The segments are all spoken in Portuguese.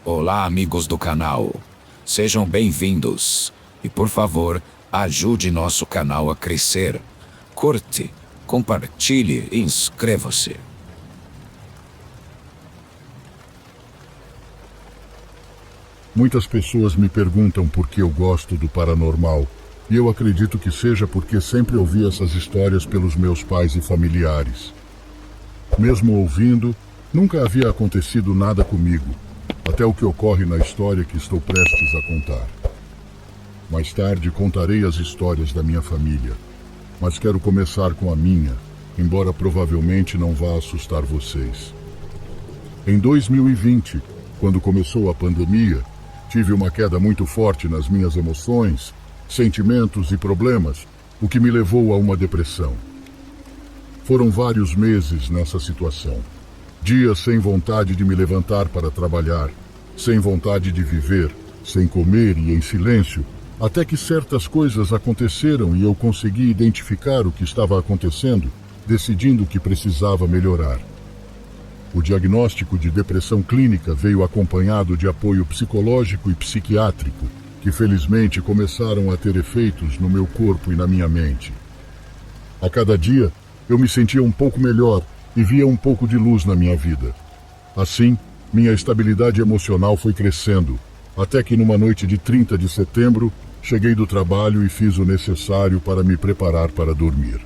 Olá, amigos do canal. Sejam bem-vindos. E por favor, ajude nosso canal a crescer. Curte, compartilhe e inscreva-se. Muitas pessoas me perguntam por que eu gosto do paranormal, e eu acredito que seja porque sempre ouvi essas histórias pelos meus pais e familiares. Mesmo ouvindo, nunca havia acontecido nada comigo, até o que ocorre na história que estou prestes a contar. Mais tarde contarei as histórias da minha família, mas quero começar com a minha, embora provavelmente não vá assustar vocês. Em 2020, quando começou a pandemia, tive uma queda muito forte nas minhas emoções, sentimentos e problemas, o que me levou a uma depressão. Foram vários meses nessa situação. Dias sem vontade de me levantar para trabalhar, sem vontade de viver, sem comer e em silêncio, até que certas coisas aconteceram e eu consegui identificar o que estava acontecendo, decidindo que precisava melhorar. O diagnóstico de depressão clínica veio acompanhado de apoio psicológico e psiquiátrico, que felizmente começaram a ter efeitos no meu corpo e na minha mente. A cada dia, eu me sentia um pouco melhor e via um pouco de luz na minha vida. Assim, minha estabilidade emocional foi crescendo, até que numa noite de 30 de setembro, cheguei do trabalho e fiz o necessário para me preparar para dormir.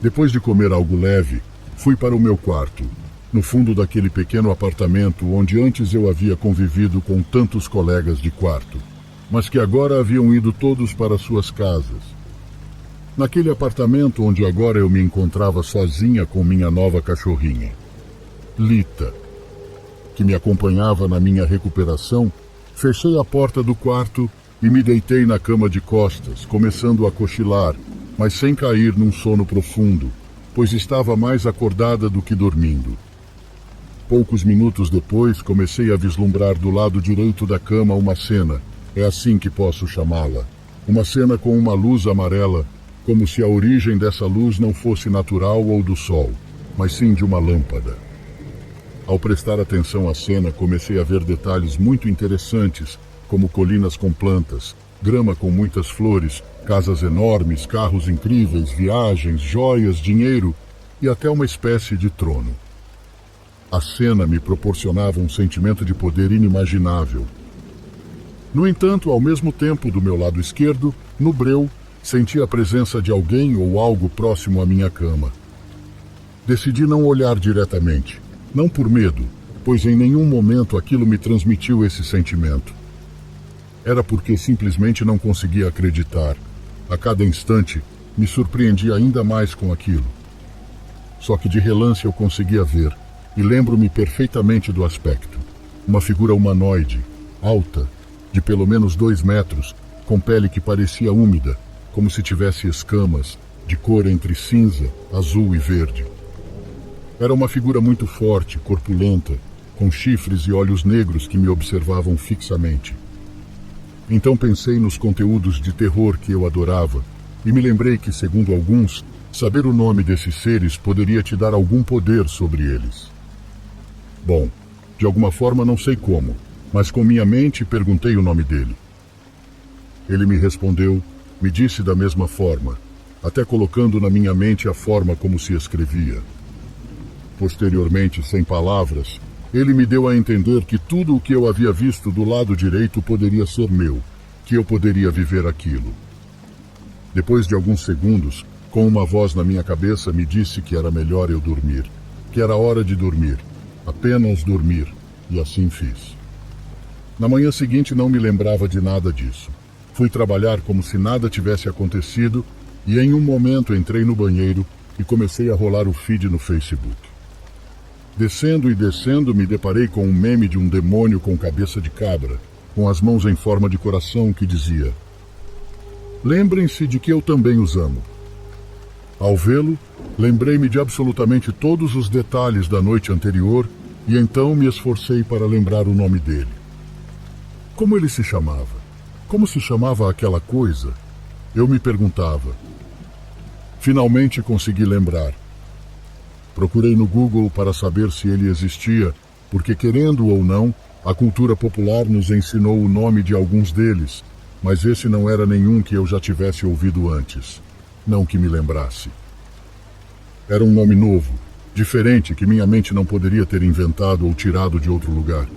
Depois de comer algo leve, fui para o meu quarto, no fundo daquele pequeno apartamento onde antes eu havia convivido com tantos colegas de quarto, mas que agora haviam ido todos para suas casas. Naquele apartamento onde agora eu me encontrava sozinha com minha nova cachorrinha, Lita, que me acompanhava na minha recuperação, fechei a porta do quarto e me deitei na cama de costas, começando a cochilar, mas sem cair num sono profundo, pois estava mais acordada do que dormindo. Poucos minutos depois, comecei a vislumbrar do lado direito da cama uma cena, é assim que posso chamá-la. Uma cena com uma luz amarela, como se a origem dessa luz não fosse natural ou do sol, mas sim de uma lâmpada. Ao prestar atenção à cena, comecei a ver detalhes muito interessantes, como colinas com plantas, grama com muitas flores, casas enormes, carros incríveis, viagens, joias, dinheiro e até uma espécie de trono. A cena me proporcionava um sentimento de poder inimaginável. No entanto, ao mesmo tempo, do meu lado esquerdo, no breu, senti a presença de alguém ou algo próximo à minha cama. Decidi não olhar diretamente, não por medo, pois em nenhum momento aquilo me transmitiu esse sentimento. Era porque simplesmente não conseguia acreditar. A cada instante, me surpreendia ainda mais com aquilo. Só que de relance eu conseguia ver, e lembro-me perfeitamente do aspecto. Uma figura humanoide, alta, de pelo menos 2 metros, com pele que parecia úmida, como se tivesse escamas, de cor entre cinza, azul e verde. Era uma figura muito forte, corpulenta, com chifres e olhos negros que me observavam fixamente. Então pensei nos conteúdos de terror que eu adorava, e me lembrei que, segundo alguns, saber o nome desses seres poderia te dar algum poder sobre eles. Bom, de alguma forma não sei como, mas com minha mente perguntei o nome dele. Ele me respondeu, me disse da mesma forma, até colocando na minha mente a forma como se escrevia. Posteriormente, sem palavras, ele me deu a entender que tudo o que eu havia visto do lado direito poderia ser meu, que eu poderia viver aquilo. Depois de alguns segundos, com uma voz na minha cabeça me disse que era melhor eu dormir, que era hora de dormir, apenas dormir, e assim fiz. Na manhã seguinte não me lembrava de nada disso. Fui trabalhar como se nada tivesse acontecido e em um momento entrei no banheiro e comecei a rolar o feed no Facebook. Descendo e descendo, me deparei com um meme de um demônio com cabeça de cabra, com as mãos em forma de coração que dizia: "Lembrem-se de que eu também os amo." Ao vê-lo, lembrei-me de absolutamente todos os detalhes da noite anterior e então me esforcei para lembrar o nome dele. Como ele se chamava? Como se chamava aquela coisa? Eu me perguntava. Finalmente consegui lembrar. Procurei no Google para saber se ele existia, porque, querendo ou não, A cultura popular nos ensinou o nome de alguns deles, mas esse não era nenhum que eu já tivesse ouvido antes. Não que me lembrasse. Era um nome novo, diferente, que minha mente não poderia ter inventado ou tirado de outro lugar.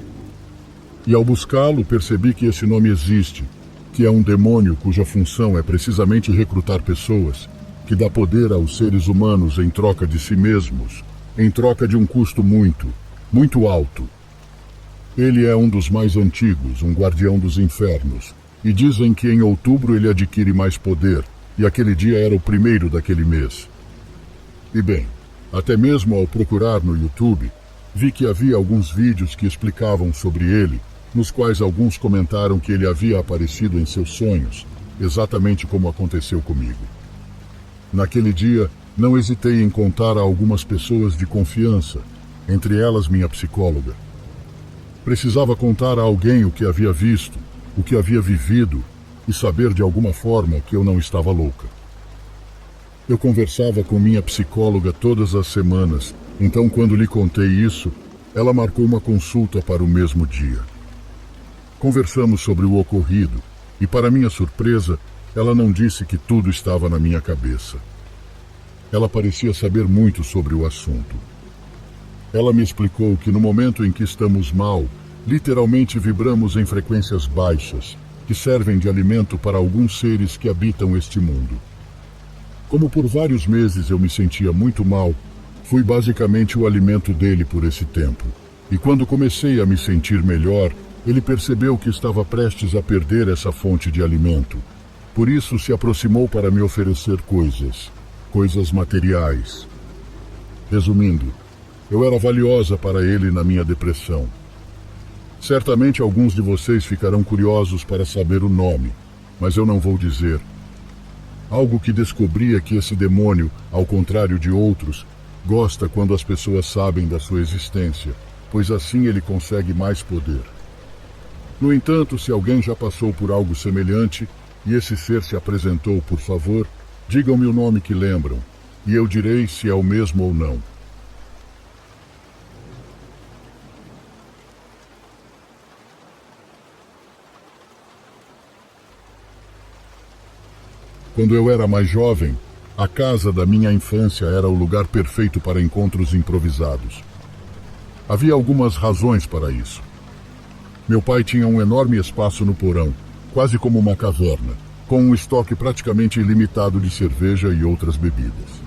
E ao buscá-lo, percebi que esse nome existe, que é um demônio cuja função é precisamente recrutar pessoas, que dá poder aos seres humanos em troca de si mesmos, em troca de um custo muito, muito alto. Ele é um dos mais antigos, um guardião dos infernos, e dizem que em outubro ele adquire mais poder, e aquele dia era o primeiro daquele mês. E bem, até mesmo ao procurar no YouTube, vi que havia alguns vídeos que explicavam sobre ele, nos quais alguns comentaram que ele havia aparecido em seus sonhos, exatamente como aconteceu comigo. Naquele dia, não hesitei em contar a algumas pessoas de confiança, entre elas minha psicóloga. Precisava contar a alguém o que havia visto, o que havia vivido, e saber de alguma forma que eu não estava louca. Eu conversava com minha psicóloga todas as semanas, então quando lhe contei isso, ela marcou uma consulta para o mesmo dia. Conversamos sobre o ocorrido, e para minha surpresa, ela não disse que tudo estava na minha cabeça. Ela parecia saber muito sobre o assunto. Ela me explicou que no momento em que estamos mal, literalmente vibramos em frequências baixas, que servem de alimento para alguns seres que habitam este mundo. Como por vários meses eu me sentia muito mal, fui basicamente o alimento dele por esse tempo. E quando comecei a me sentir melhor, ele percebeu que estava prestes a perder essa fonte de alimento. Por isso se aproximou para me oferecer coisas materiais. Resumindo, eu era valiosa para ele na minha depressão. Certamente alguns de vocês ficarão curiosos para saber o nome, mas eu não vou dizer. Algo que descobri é que esse demônio, ao contrário de outros, gosta quando as pessoas sabem da sua existência, pois assim ele consegue mais poder. No entanto, se alguém já passou por algo semelhante e esse ser se apresentou, por favor, digam-me o nome que lembram, e eu direi se é o mesmo ou não. Quando eu era mais jovem, a casa da minha infância era o lugar perfeito para encontros improvisados. Havia algumas razões para isso. Meu pai tinha um enorme espaço no porão, quase como uma caverna, com um estoque praticamente ilimitado de cerveja e outras bebidas.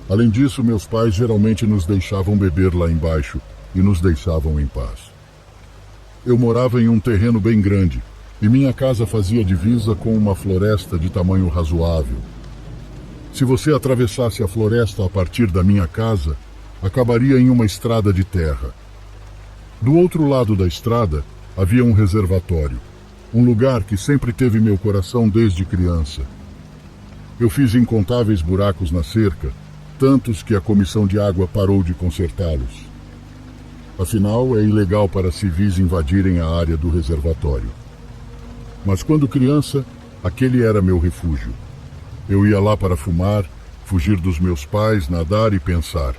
Além disso, meus pais geralmente nos deixavam beber lá embaixo e nos deixavam em paz. Eu morava em um terreno bem grande, e minha casa fazia divisa com uma floresta de tamanho razoável. Se você atravessasse a floresta a partir da minha casa, acabaria em uma estrada de terra. Do outro lado da estrada, havia um reservatório, um lugar que sempre teve meu coração desde criança. Eu fiz incontáveis buracos na cerca, tantos que a comissão de água parou de consertá-los. Afinal, é ilegal para civis invadirem a área do reservatório. Mas quando criança, aquele era meu refúgio. Eu ia lá para fumar, fugir dos meus pais, nadar e pensar.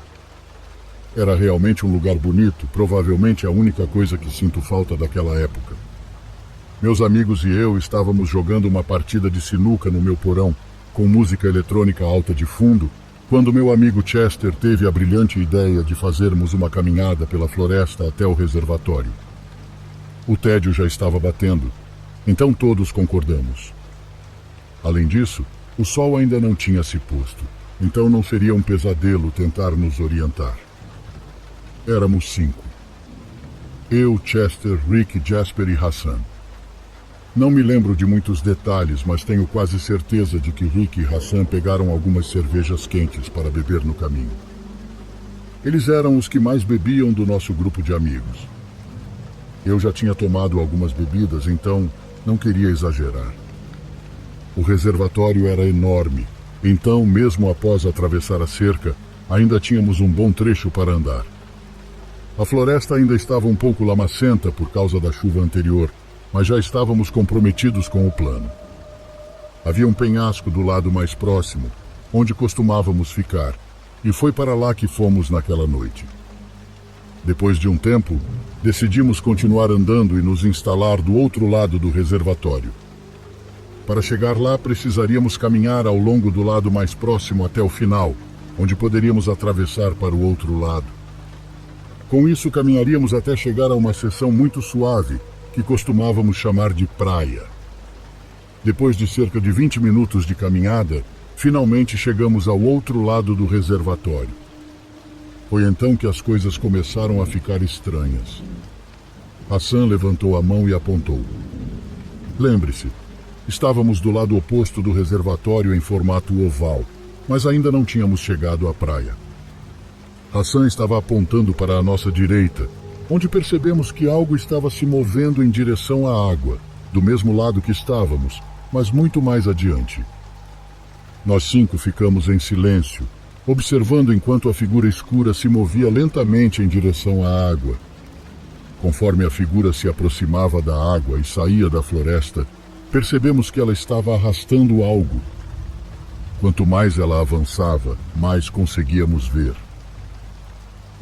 Era realmente um lugar bonito, provavelmente a única coisa que sinto falta daquela época. Meus amigos e eu estávamos jogando uma partida de sinuca no meu porão, com música eletrônica alta de fundo, quando meu amigo Chester teve a brilhante ideia de fazermos uma caminhada pela floresta até o reservatório. O tédio já estava batendo, então todos concordamos. Além disso, o sol ainda não tinha se posto, então não seria um pesadelo tentar nos orientar. Éramos 5. Eu, Chester, Rick, Jasper e Hassan. Não me lembro de muitos detalhes, mas tenho quase certeza de que Rick e Hassan pegaram algumas cervejas quentes para beber no caminho. Eles eram os que mais bebiam do nosso grupo de amigos. Eu já tinha tomado algumas bebidas, então não queria exagerar. O reservatório era enorme, então, mesmo após atravessar a cerca, ainda tínhamos um bom trecho para andar. A floresta ainda estava um pouco lamacenta por causa da chuva anterior, mas já estávamos comprometidos com o plano. Havia um penhasco do lado mais próximo, onde costumávamos ficar, e foi para lá que fomos naquela noite. Depois de um tempo, decidimos continuar andando e nos instalar do outro lado do reservatório. Para chegar lá, precisaríamos caminhar ao longo do lado mais próximo até o final, onde poderíamos atravessar para o outro lado. Com isso, caminharíamos até chegar a uma seção muito suave, que costumávamos chamar de praia. Depois de cerca de 20 minutos de caminhada, finalmente chegamos ao outro lado do reservatório. Foi então que as coisas começaram a ficar estranhas. Hassan levantou a mão e apontou. Lembre-se, estávamos do lado oposto do reservatório em formato oval, mas ainda não tínhamos chegado à praia. Hassan estava apontando para a nossa direita, onde percebemos que algo estava se movendo em direção à água, do mesmo lado que estávamos, mas muito mais adiante. Nós 5 ficamos em silêncio, observando enquanto a figura escura se movia lentamente em direção à água. Conforme a figura se aproximava da água e saía da floresta, percebemos que ela estava arrastando algo. Quanto mais ela avançava, mais conseguíamos ver.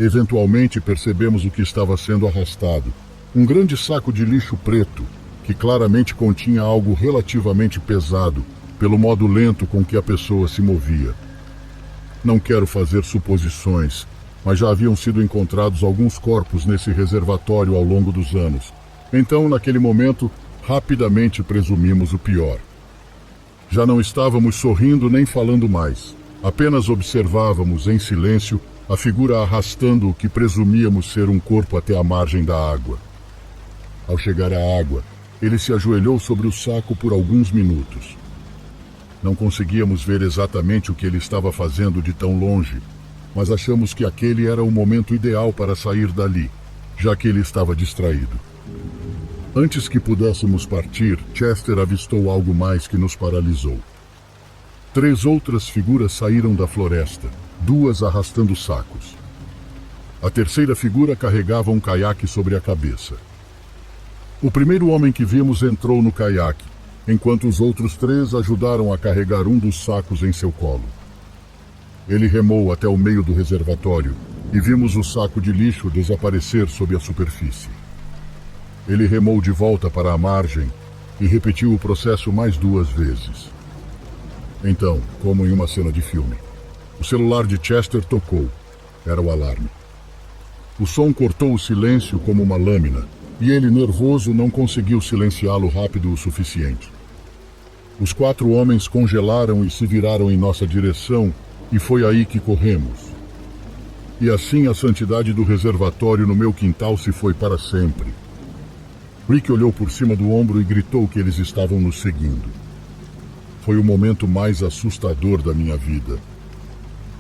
Eventualmente percebemos o que estava sendo arrastado, um grande saco de lixo preto, que claramente continha algo relativamente pesado, pelo modo lento com que a pessoa se movia. Não quero fazer suposições, mas já haviam sido encontrados alguns corpos nesse reservatório ao longo dos anos. Então, naquele momento, rapidamente presumimos o pior. Já não estávamos sorrindo nem falando mais. Apenas observávamos, em silêncio, a figura arrastando o que presumíamos ser um corpo até a margem da água. Ao chegar à água, ele se ajoelhou sobre o saco por alguns minutos. Não conseguíamos ver exatamente o que ele estava fazendo de tão longe, mas achamos que aquele era o momento ideal para sair dali, já que ele estava distraído. Antes que pudéssemos partir, Chester avistou algo mais que nos paralisou. 3 outras figuras saíram da floresta, 2 arrastando sacos. A terceira figura carregava um caiaque sobre a cabeça. O primeiro homem que vimos entrou no caiaque, enquanto os outros 3 ajudaram a carregar um dos sacos em seu colo. Ele remou até o meio do reservatório e vimos o saco de lixo desaparecer sob a superfície. Ele remou de volta para a margem e repetiu o processo mais 2 vezes. Então, como em uma cena de filme, o celular de Chester tocou. Era o alarme. O som cortou o silêncio como uma lâmina, e ele, nervoso, não conseguiu silenciá-lo rápido o suficiente. Os 4 homens congelaram e se viraram em nossa direção, e foi aí que corremos. E assim a santidade do reservatório no meu quintal se foi para sempre. Rick olhou por cima do ombro e gritou que eles estavam nos seguindo. Foi o momento mais assustador da minha vida.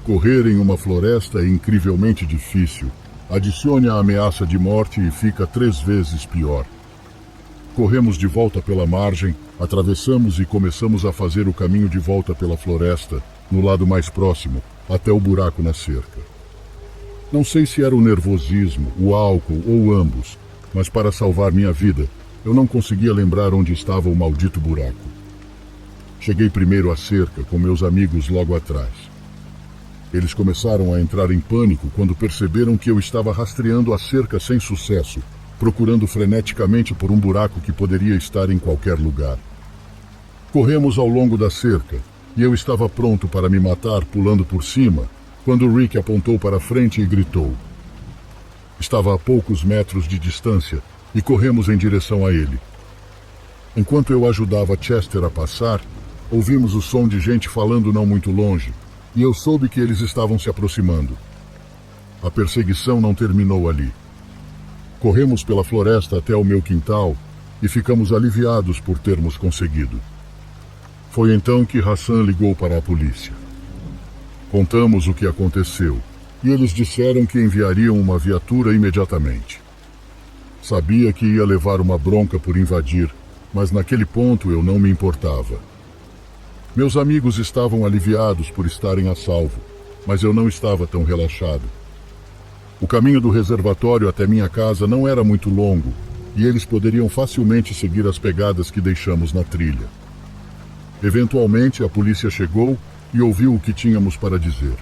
Correr em uma floresta é incrivelmente difícil. Adicione a ameaça de morte e fica 3 vezes pior. Corremos de volta pela margem, atravessamos e começamos a fazer o caminho de volta pela floresta, no lado mais próximo, até o buraco na cerca. Não sei se era o nervosismo, o álcool ou ambos, mas para salvar minha vida, eu não conseguia lembrar onde estava o maldito buraco. Cheguei primeiro à cerca, com meus amigos logo atrás. Eles começaram a entrar em pânico quando perceberam que eu estava rastreando a cerca sem sucesso, procurando freneticamente por um buraco que poderia estar em qualquer lugar. Corremos ao longo da cerca, e eu estava pronto para me matar pulando por cima, quando Rick apontou para frente e gritou. Estava a poucos metros de distância, e corremos em direção a ele. Enquanto eu ajudava Chester a passar, ouvimos o som de gente falando não muito longe, e eu soube que eles estavam se aproximando. A perseguição não terminou ali. Corremos pela floresta até o meu quintal e ficamos aliviados por termos conseguido. Foi então que Hassan ligou para a polícia. Contamos o que aconteceu e eles disseram que enviariam uma viatura imediatamente. Sabia que ia levar uma bronca por invadir, mas naquele ponto eu não me importava. Meus amigos estavam aliviados por estarem a salvo, mas eu não estava tão relaxado. O caminho do reservatório até minha casa não era muito longo, e eles poderiam facilmente seguir as pegadas que deixamos na trilha. Eventualmente, a polícia chegou e ouviu o que tínhamos para dizer.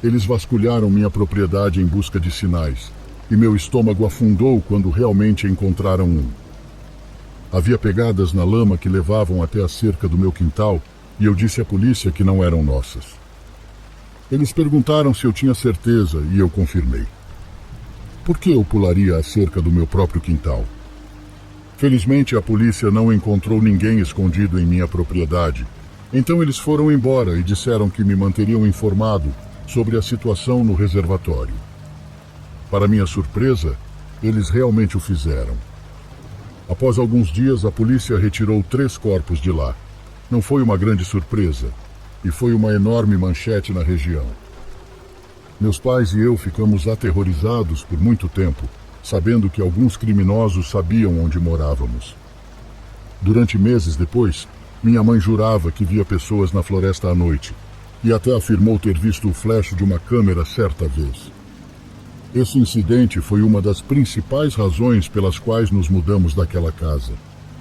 Eles vasculharam minha propriedade em busca de sinais, e meu estômago afundou quando realmente encontraram um. Havia pegadas na lama que levavam até a cerca do meu quintal, e eu disse à polícia que não eram nossas. Eles perguntaram se eu tinha certeza, e eu confirmei. Por que eu pularia a cerca do meu próprio quintal? Felizmente, a polícia não encontrou ninguém escondido em minha propriedade, então eles foram embora e disseram que me manteriam informado sobre a situação no reservatório. Para minha surpresa, eles realmente o fizeram. Após alguns dias, a polícia retirou 3 corpos de lá. Não foi uma grande surpresa, e foi uma enorme manchete na região. Meus pais e eu ficamos aterrorizados por muito tempo, sabendo que alguns criminosos sabiam onde morávamos. Durante meses depois, minha mãe jurava que via pessoas na floresta à noite, e até afirmou ter visto o flash de uma câmera certa vez. Esse incidente foi uma das principais razões pelas quais nos mudamos daquela casa.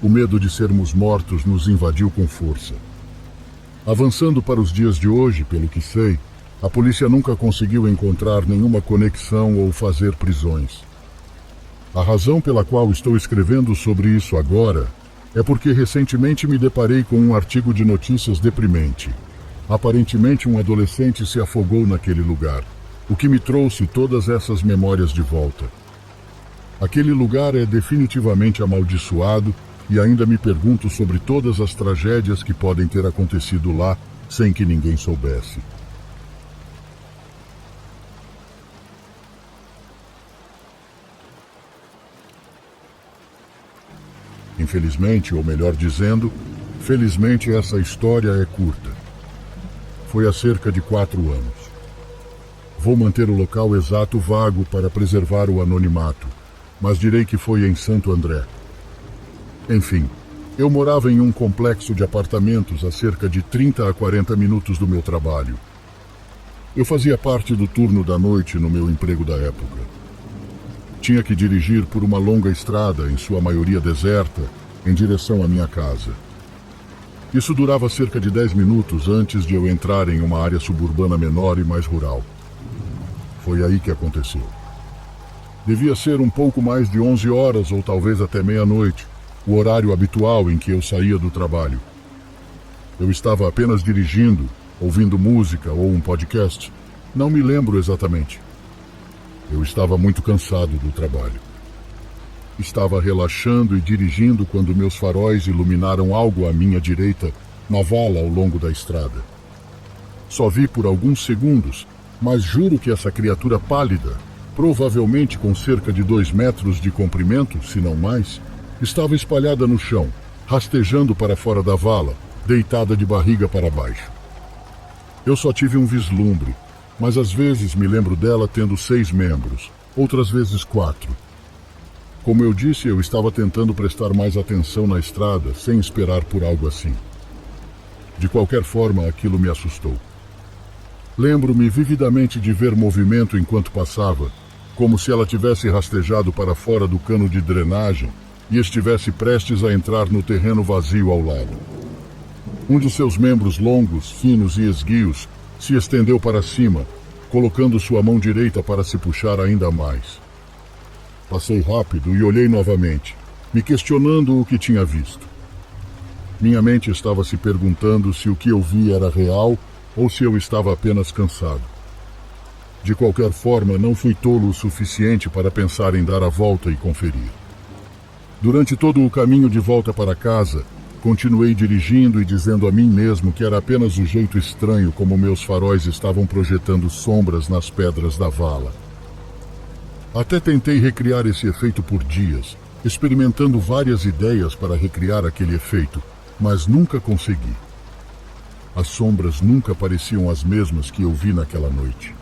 O medo de sermos mortos nos invadiu com força. Avançando para os dias de hoje, pelo que sei, a polícia nunca conseguiu encontrar nenhuma conexão ou fazer prisões. A razão pela qual estou escrevendo sobre isso agora é porque recentemente me deparei com um artigo de notícias deprimente. Aparentemente, um adolescente se afogou naquele lugar, o que me trouxe todas essas memórias de volta. Aquele lugar é definitivamente amaldiçoado e ainda me pergunto sobre todas as tragédias que podem ter acontecido lá sem que ninguém soubesse. Infelizmente, ou melhor dizendo, felizmente essa história é curta. Foi há cerca de 4 anos. Vou manter o local exato vago para preservar o anonimato, mas direi que foi em Santo André. Enfim, eu morava em um complexo de apartamentos a cerca de 30 a 40 minutos do meu trabalho. Eu fazia parte do turno da noite no meu emprego da época. Tinha que dirigir por uma longa estrada, em sua maioria deserta, em direção à minha casa. Isso durava cerca de 10 minutos antes de eu entrar em uma área suburbana menor e mais rural. Foi aí que aconteceu. Devia ser um pouco mais de 11 horas ou talvez até meia-noite, o horário habitual em que eu saía do trabalho. Eu estava apenas dirigindo, ouvindo música ou um podcast. Não me lembro exatamente. Eu estava muito cansado do trabalho. Estava relaxando e dirigindo quando meus faróis iluminaram algo à minha direita, na vala ao longo da estrada. Só vi por alguns segundos, mas juro que essa criatura pálida, provavelmente com cerca de 2 metros de comprimento, se não mais, estava espalhada no chão, rastejando para fora da vala, deitada de barriga para baixo. Eu só tive um vislumbre, mas às vezes me lembro dela tendo 6 membros, outras vezes 4. Como eu disse, eu estava tentando prestar mais atenção na estrada, sem esperar por algo assim. De qualquer forma, aquilo me assustou. Lembro-me vividamente de ver movimento enquanto passava, como se ela tivesse rastejado para fora do cano de drenagem e estivesse prestes a entrar no terreno vazio ao lado. Um de seus membros longos, finos e esguios se estendeu para cima, colocando sua mão direita para se puxar ainda mais. Passei rápido e olhei novamente, me questionando o que tinha visto. Minha mente estava se perguntando se o que eu vi era real ou se eu estava apenas cansado. De qualquer forma, não fui tolo o suficiente para pensar em dar a volta e conferir. Durante todo o caminho de volta para casa, continuei dirigindo e dizendo a mim mesmo que era apenas um jeito estranho como meus faróis estavam projetando sombras nas pedras da vala. Até tentei recriar esse efeito por dias, experimentando várias ideias para recriar aquele efeito, mas nunca consegui. As sombras nunca pareciam as mesmas que eu vi naquela noite.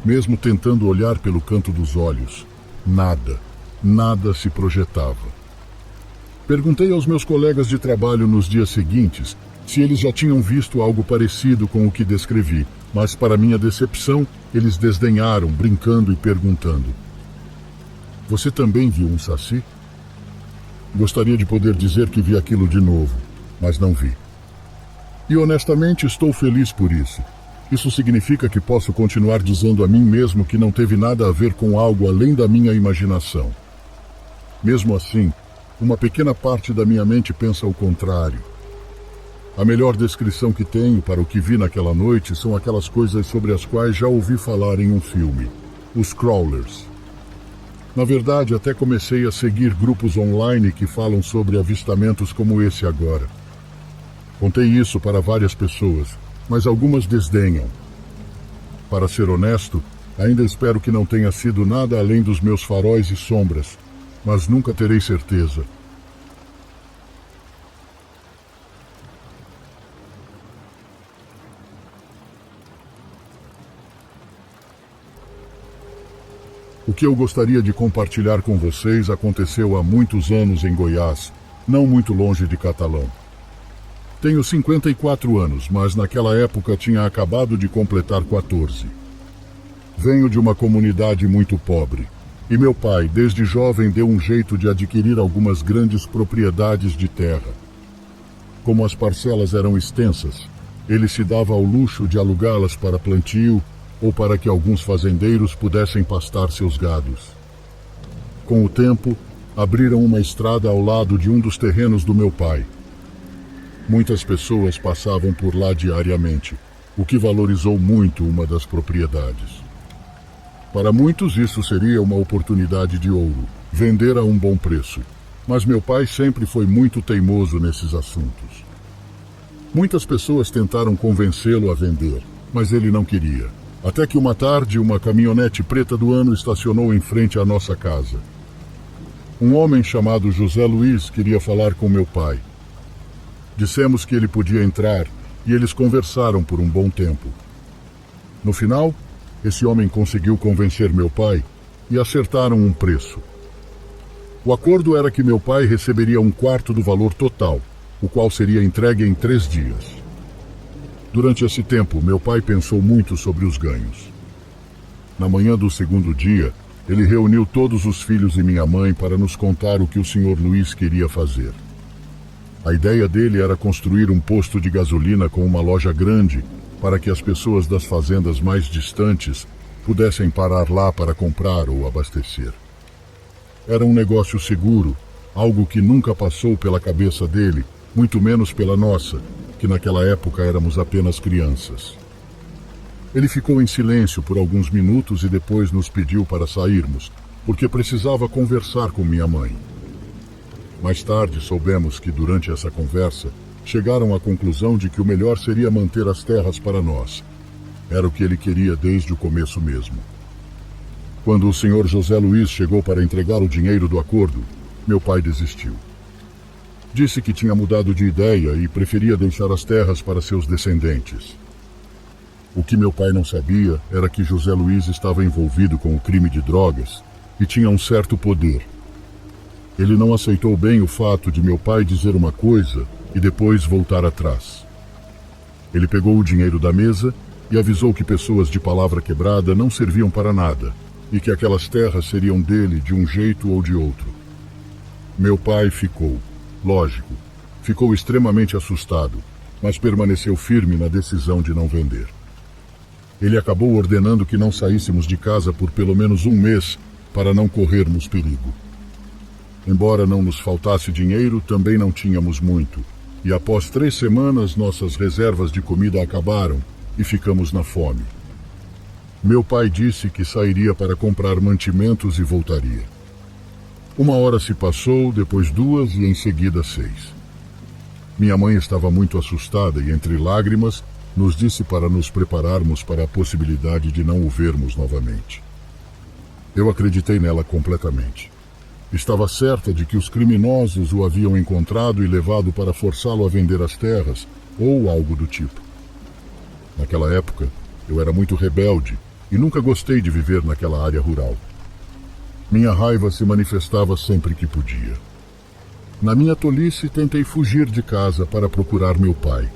Mesmo tentando olhar pelo canto dos olhos, nada se projetava. Perguntei aos meus colegas de trabalho nos dias seguintes se eles já tinham visto algo parecido com o que descrevi, mas para minha decepção, eles desdenharam, brincando e perguntando: "Você também viu um saci?" Gostaria de poder dizer que vi aquilo de novo, mas não vi. E honestamente estou feliz por isso. Isso significa que posso continuar dizendo a mim mesmo que não teve nada a ver com algo além da minha imaginação. Mesmo assim, uma pequena parte da minha mente pensa o contrário. A melhor descrição que tenho para o que vi naquela noite são aquelas coisas sobre as quais já ouvi falar em um filme, os crawlers. Na verdade, até comecei a seguir grupos online que falam sobre avistamentos como esse agora. Contei isso para várias pessoas, mas algumas desdenham. Para ser honesto, ainda espero que não tenha sido nada além dos meus faróis e sombras, mas nunca terei certeza. O que eu gostaria de compartilhar com vocês aconteceu há muitos anos em Goiás, não muito longe de Catalão. Tenho 54 anos, mas naquela época tinha acabado de completar 14. Venho de uma comunidade muito pobre, e meu pai, desde jovem, deu um jeito de adquirir algumas grandes propriedades de terra. Como as parcelas eram extensas, ele se dava ao luxo de alugá-las para plantio ou para que alguns fazendeiros pudessem pastar seus gados. Com o tempo, abriram uma estrada ao lado de um dos terrenos do meu pai. Muitas pessoas passavam por lá diariamente, o que valorizou muito uma das propriedades. Para muitos isso seria uma oportunidade de ouro, vender a um bom preço, mas meu pai sempre foi muito teimoso nesses assuntos. Muitas pessoas tentaram convencê-lo a vender, mas ele não queria. Até que uma tarde, uma caminhonete preta do ano estacionou em frente à nossa casa. Um homem chamado José Luiz queria falar com meu pai. Dissemos que ele podia entrar e eles conversaram por um bom tempo. No final, esse homem conseguiu convencer meu pai e acertaram um preço. O acordo era que meu pai receberia um quarto do valor total, o qual seria entregue em 3 dias. Durante esse tempo, meu pai pensou muito sobre os ganhos. Na manhã do segundo dia, ele reuniu todos os filhos e minha mãe para nos contar o que o Sr. Luiz queria fazer. A ideia dele era construir um posto de gasolina com uma loja grande para que as pessoas das fazendas mais distantes pudessem parar lá para comprar ou abastecer. Era um negócio seguro, algo que nunca passou pela cabeça dele, muito menos pela nossa, que naquela época éramos apenas crianças. Ele ficou em silêncio por alguns minutos e depois nos pediu para sairmos, porque precisava conversar com minha mãe. Mais tarde soubemos que durante essa conversa chegaram à conclusão de que o melhor seria manter as terras para nós. Era o que ele queria desde o começo mesmo. Quando o Sr. José Luiz chegou para entregar o dinheiro do acordo, meu pai desistiu. Disse que tinha mudado de ideia e preferia deixar as terras para seus descendentes. O que meu pai não sabia era que José Luiz estava envolvido com o crime de drogas e tinha um certo poder. Ele não aceitou bem o fato de meu pai dizer uma coisa e depois voltar atrás. Ele pegou o dinheiro da mesa e avisou que pessoas de palavra quebrada não serviam para nada e que aquelas terras seriam dele de um jeito ou de outro. Meu pai ficou. Lógico, ficou extremamente assustado, mas permaneceu firme na decisão de não vender. Ele acabou ordenando que não saíssemos de casa por pelo menos um mês para não corrermos perigo. Embora não nos faltasse dinheiro, também não tínhamos muito, e após 3 semanas nossas reservas de comida acabaram e ficamos na fome. Meu pai disse que sairia para comprar mantimentos e voltaria. 1 hora se passou, depois 2 e em seguida 6. Minha mãe estava muito assustada e, entre lágrimas, nos disse para nos prepararmos para a possibilidade de não o vermos novamente. Eu acreditei nela completamente. Estava certa de que os criminosos o haviam encontrado e levado para forçá-lo a vender as terras, ou algo do tipo. Naquela época, eu era muito rebelde e nunca gostei de viver naquela área rural. Minha raiva se manifestava sempre que podia. Na minha tolice, tentei fugir de casa para procurar meu pai.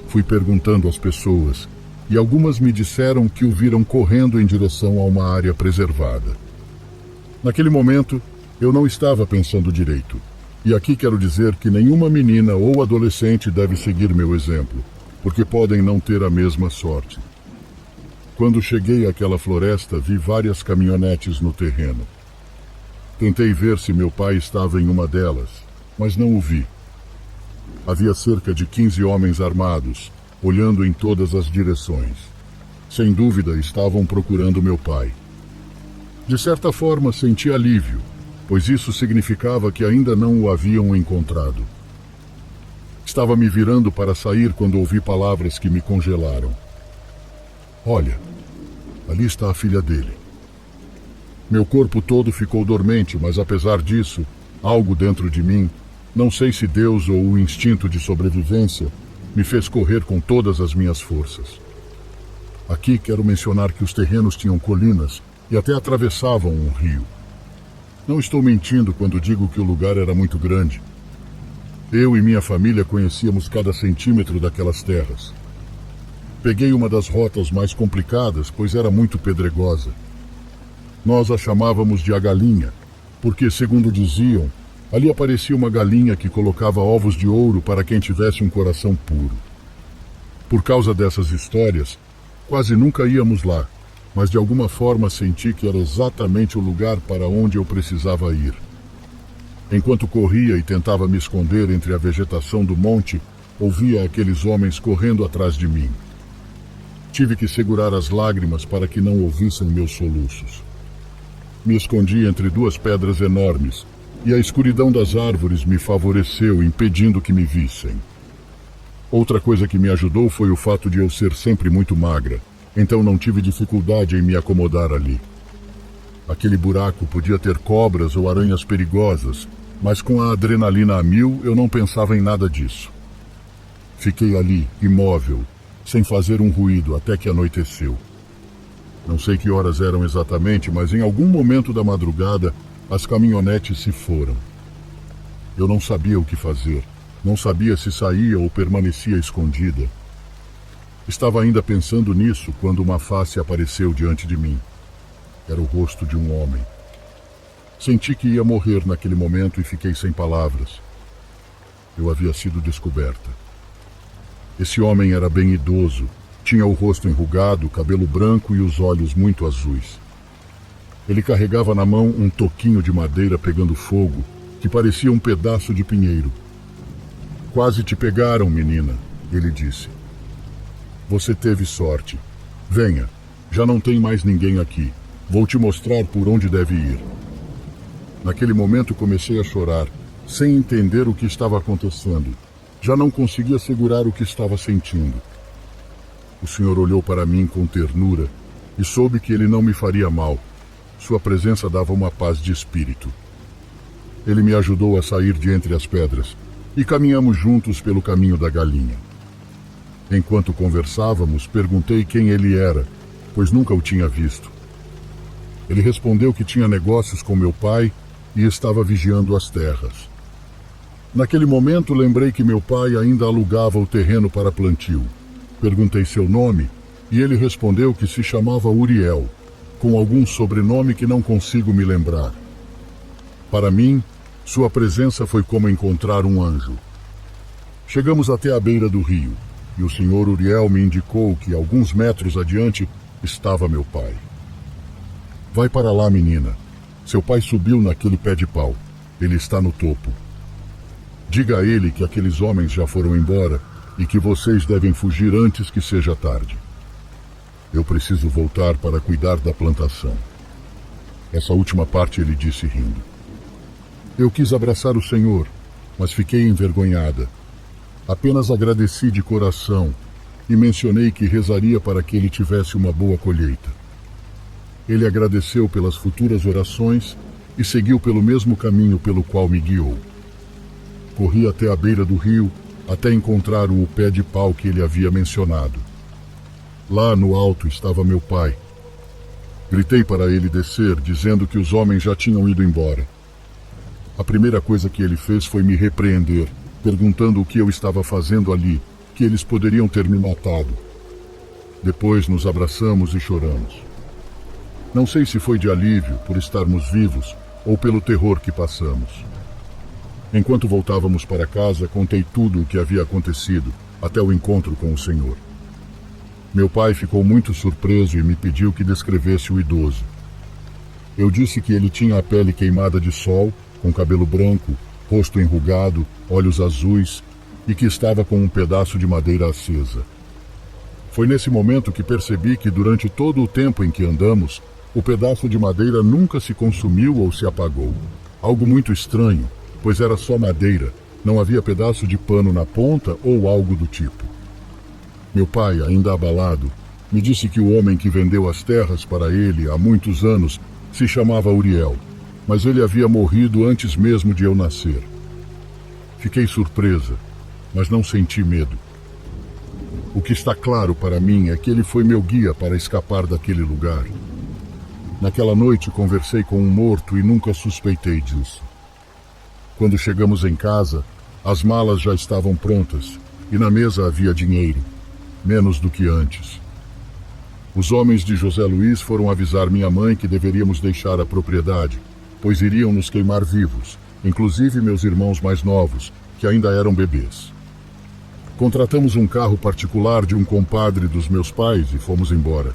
Fui perguntando às pessoas, e algumas me disseram que o viram correndo em direção a uma área preservada. Naquele momento, eu não estava pensando direito. E aqui quero dizer que nenhuma menina ou adolescente deve seguir meu exemplo, porque podem não ter a mesma sorte. Quando cheguei àquela floresta, vi várias caminhonetes no terreno. Tentei ver se meu pai estava em uma delas, mas não o vi. Havia cerca de 15 homens armados, olhando em todas as direções. Sem dúvida, estavam procurando meu pai. De certa forma, senti alívio, pois isso significava que ainda não o haviam encontrado. Estava me virando para sair quando ouvi palavras que me congelaram. Olha, ali está a filha dele. Meu corpo todo ficou dormente, mas apesar disso, algo dentro de mim, não sei se Deus ou o instinto de sobrevivência, me fez correr com todas as minhas forças. Aqui quero mencionar que os terrenos tinham colinas e até atravessavam um rio. Não estou mentindo quando digo que o lugar era muito grande. Eu e minha família conhecíamos cada centímetro daquelas terras. Peguei uma das rotas mais complicadas, pois era muito pedregosa. Nós a chamávamos de a galinha, porque, segundo diziam, ali aparecia uma galinha que colocava ovos de ouro para quem tivesse um coração puro. Por causa dessas histórias, quase nunca íamos lá, mas de alguma forma senti que era exatamente o lugar para onde eu precisava ir. Enquanto corria e tentava me esconder entre a vegetação do monte, ouvia aqueles homens correndo atrás de mim. Tive que segurar as lágrimas para que não ouvissem meus soluços. Me escondi entre duas pedras enormes, e a escuridão das árvores me favoreceu, impedindo que me vissem. Outra coisa que me ajudou foi o fato de eu ser sempre muito magra, então não tive dificuldade em me acomodar ali. Aquele buraco podia ter cobras ou aranhas perigosas, mas com a adrenalina a mil eu não pensava em nada disso. Fiquei ali, imóvel, sem fazer um ruído até que anoiteceu. Não sei que horas eram exatamente, mas em algum momento da madrugada, as caminhonetes se foram. Eu não sabia o que fazer, não sabia se saía ou permanecia escondida. Estava ainda pensando nisso quando uma face apareceu diante de mim. Era o rosto de um homem. Senti que ia morrer naquele momento e fiquei sem palavras. Eu havia sido descoberta. Esse homem era bem idoso, tinha o rosto enrugado, cabelo branco e os olhos muito azuis. Ele carregava na mão um toquinho de madeira pegando fogo, que parecia um pedaço de pinheiro. "Quase te pegaram, menina", ele disse. "Você teve sorte. Venha, já não tem mais ninguém aqui. Vou te mostrar por onde deve ir." Naquele momento comecei a chorar, sem entender o que estava acontecendo. Já não conseguia segurar o que estava sentindo. O senhor olhou para mim com ternura e soube que ele não me faria mal. Sua presença dava uma paz de espírito. Ele me ajudou a sair de entre as pedras e caminhamos juntos pelo caminho da galinha. Enquanto conversávamos, perguntei quem ele era, pois nunca o tinha visto. Ele respondeu que tinha negócios com meu pai e estava vigiando as terras. Naquele momento, lembrei que meu pai ainda alugava o terreno para plantio. Perguntei seu nome e ele respondeu que se chamava Uriel, com algum sobrenome que não consigo me lembrar. Para mim, sua presença foi como encontrar um anjo. Chegamos até a beira do rio e o senhor Uriel me indicou que alguns metros adiante estava meu pai. "Vai para lá, menina. Seu pai subiu naquele pé de pau. Ele está no topo. Diga a ele que aqueles homens já foram embora e que vocês devem fugir antes que seja tarde. Eu preciso voltar para cuidar da plantação." Essa última parte ele disse rindo. Eu quis abraçar o senhor, mas fiquei envergonhada. Apenas agradeci de coração e mencionei que rezaria para que ele tivesse uma boa colheita. Ele agradeceu pelas futuras orações e seguiu pelo mesmo caminho pelo qual me guiou. Corri até a beira do rio até encontrar o pé de pau que ele havia mencionado. Lá no alto estava meu pai. Gritei para ele descer, dizendo que os homens já tinham ido embora. A primeira coisa que ele fez foi me repreender, perguntando o que eu estava fazendo ali, que eles poderiam ter me matado. Depois nos abraçamos e choramos. Não sei se foi de alívio por estarmos vivos ou pelo terror que passamos. Enquanto voltávamos para casa, contei tudo o que havia acontecido, até o encontro com o Senhor. Meu pai ficou muito surpreso e me pediu que descrevesse o idoso. Eu disse que ele tinha a pele queimada de sol, com cabelo branco, rosto enrugado, olhos azuis e que estava com um pedaço de madeira acesa. Foi nesse momento que percebi que durante todo o tempo em que andamos, o pedaço de madeira nunca se consumiu ou se apagou. Algo muito estranho, pois era só madeira, não havia pedaço de pano na ponta ou algo do tipo. Meu pai, ainda abalado, me disse que o homem que vendeu as terras para ele há muitos anos se chamava Uriel, mas ele havia morrido antes mesmo de eu nascer. Fiquei surpresa, mas não senti medo. O que está claro para mim é que ele foi meu guia para escapar daquele lugar. Naquela noite conversei com um morto e nunca suspeitei disso. Quando chegamos em casa, as malas já estavam prontas e na mesa havia dinheiro, menos do que antes. Os homens de José Luiz foram avisar minha mãe que deveríamos deixar a propriedade, pois iriam nos queimar vivos, inclusive meus irmãos mais novos, que ainda eram bebês. Contratamos um carro particular de um compadre dos meus pais e fomos embora.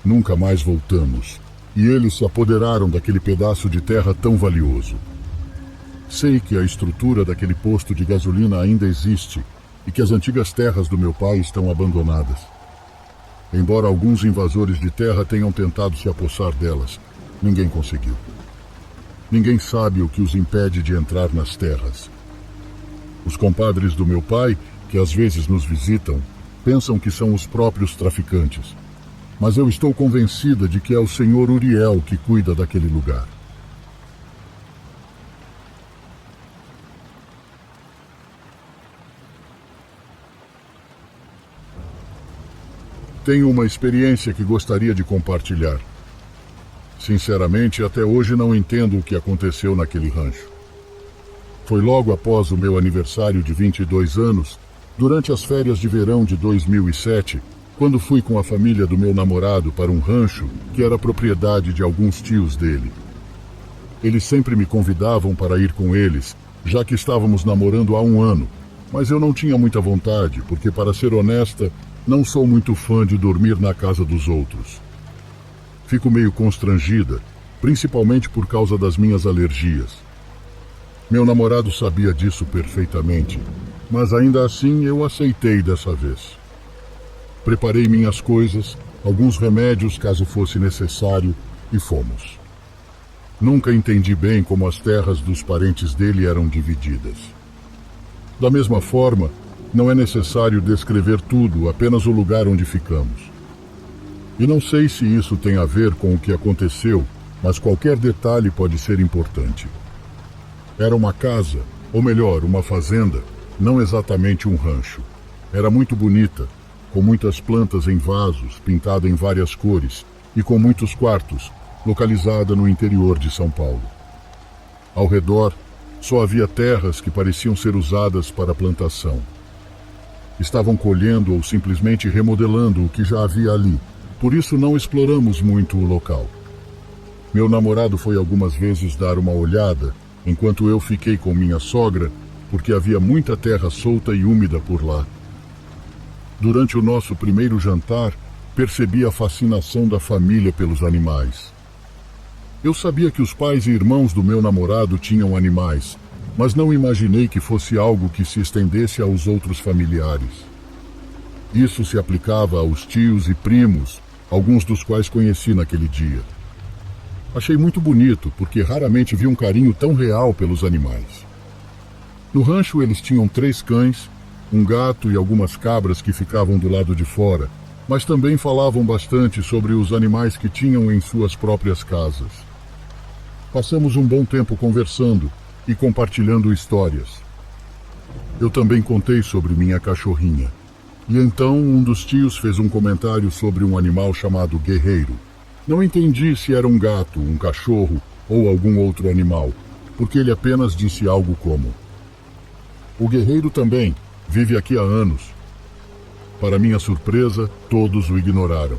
Nunca mais voltamos, e eles se apoderaram daquele pedaço de terra tão valioso. Sei que a estrutura daquele posto de gasolina ainda existe e que as antigas terras do meu pai estão abandonadas. Embora alguns invasores de terra tenham tentado se apossar delas, ninguém conseguiu. Ninguém sabe o que os impede de entrar nas terras. Os compadres do meu pai, que às vezes nos visitam, pensam que são os próprios traficantes. Mas eu estou convencida de que é o senhor Uriel que cuida daquele lugar. Tenho uma experiência que gostaria de compartilhar. Sinceramente, até hoje não entendo o que aconteceu naquele rancho. Foi logo após o meu aniversário de 22 anos, durante as férias de verão de 2007, quando fui com a família do meu namorado para um rancho que era propriedade de alguns tios dele. Eles sempre me convidavam para ir com eles, já que estávamos namorando há um ano, mas eu não tinha muita vontade, porque, para ser honesta, não sou muito fã de dormir na casa dos outros. Fico meio constrangida, principalmente por causa das minhas alergias. Meu namorado sabia disso perfeitamente, mas ainda assim eu aceitei dessa vez. Preparei minhas coisas, alguns remédios caso fosse necessário, e fomos. Nunca entendi bem como as terras dos parentes dele eram divididas. Da mesma forma, não é necessário descrever tudo, apenas o lugar onde ficamos. E não sei se isso tem a ver com o que aconteceu, mas qualquer detalhe pode ser importante. Era uma casa, ou melhor, uma fazenda, não exatamente um rancho. Era muito bonita, com muitas plantas em vasos, pintada em várias cores, e com muitos quartos, localizada no interior de São Paulo. Ao redor, só havia terras que pareciam ser usadas para plantação. Estavam colhendo ou simplesmente remodelando o que já havia ali, por isso não exploramos muito o local. Meu namorado foi algumas vezes dar uma olhada, enquanto eu fiquei com minha sogra, porque havia muita terra solta e úmida por lá. Durante o nosso primeiro jantar, percebi a fascinação da família pelos animais. Eu sabia que os pais e irmãos do meu namorado tinham animais, mas não imaginei que fosse algo que se estendesse aos outros familiares. Isso se aplicava aos tios e primos, alguns dos quais conheci naquele dia. Achei muito bonito, porque raramente vi um carinho tão real pelos animais. No rancho eles tinham 3 cães, um gato e algumas cabras que ficavam do lado de fora, mas também falavam bastante sobre os animais que tinham em suas próprias casas. Passamos um bom tempo conversando e compartilhando histórias. Eu também contei sobre minha cachorrinha. E então um dos tios fez um comentário sobre um animal chamado Guerreiro. Não entendi se era um gato, um cachorro ou algum outro animal, porque ele apenas disse algo como: "O Guerreiro também vive aqui há anos." Para minha surpresa, todos o ignoraram.